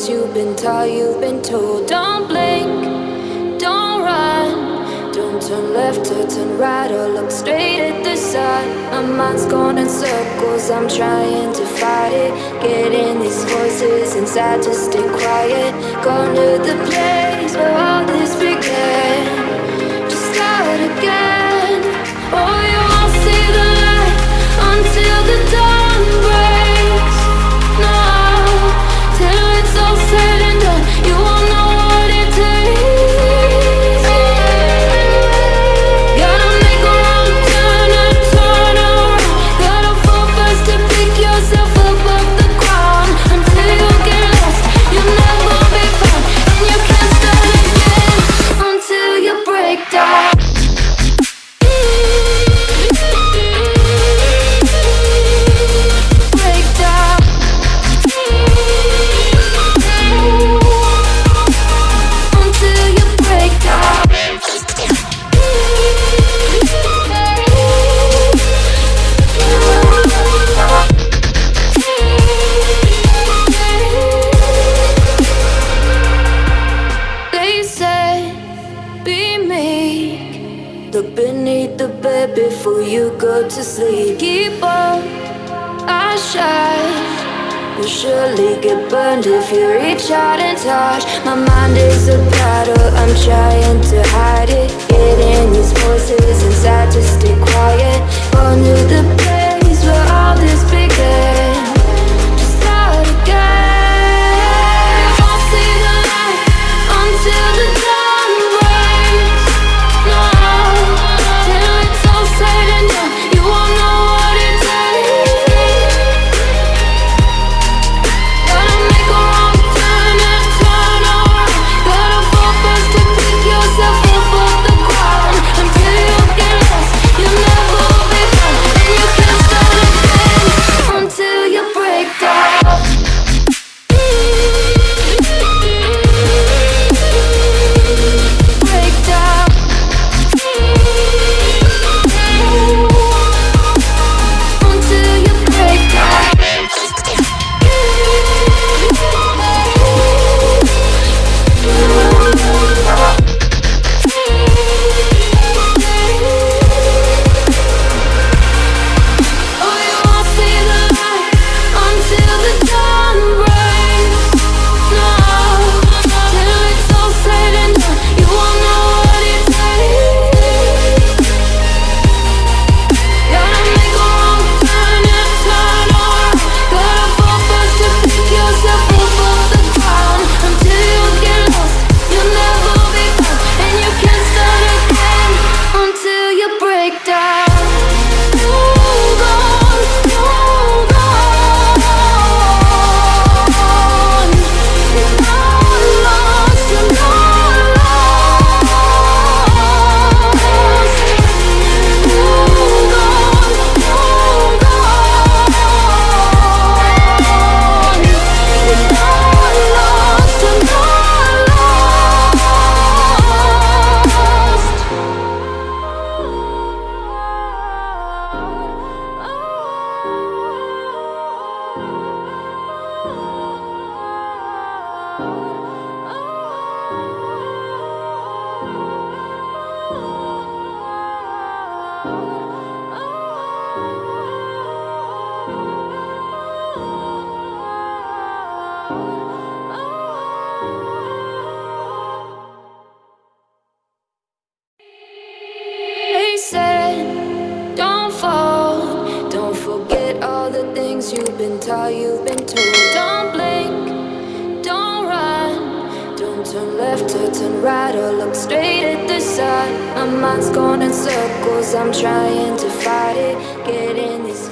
things you've been taught, you've been told. Don't blink, don't run, don't turn left or turn right or look straight at the sun. My mind's going in circles, I'm trying to fight it. Getting these voices inside to stay quiet. Going to the place where all this began. Just start again. Oh, you won't see the light until the dawn breaks. No, till it's all said and done, you won't know what it takes. Gotta make a wrong turn and turn around. Gotta fall first to pick yourself up off the ground. Until you get lost, you'll never be found. And you can't start again until you break down. Look beneath the bed before you go to sleep. Keep on, I shine. You'll surely get burned if you reach out and touch. My mind is a battle, I'm trying to hide it. Getting these voices inside to stay quiet. Going to the place where all this began. Just start again. You won't see the light until the dawn breaks. No, till it's all said and done, you won't know what it takes. Gotta make a wrong turn and turn around. Gotta fall first to pick yourself up off the ground. Until you get lost, you'll never be found. And you can't start again until you break down. Break down. Until you break down. Oh, you won't see the light until the dawn breaks. No, till it's all said and done, you won't know what it takes. Gotta make a wrong turn and turn around. Gotta fall first to pick yourself up off the ground. Until you get lost, you'll never be found. And you can't start again until you break down. Hold on, hold on. You're not lost, you're not lost. Hold on, hold on. You're not lost, you're not They said, don't fall. Don't forget all the things you've been taught, you've been told. Don't blink, don't run, don't turn left or turn right or look straight at the sun. My mind's going in circles, I'm trying to fight it. Getting these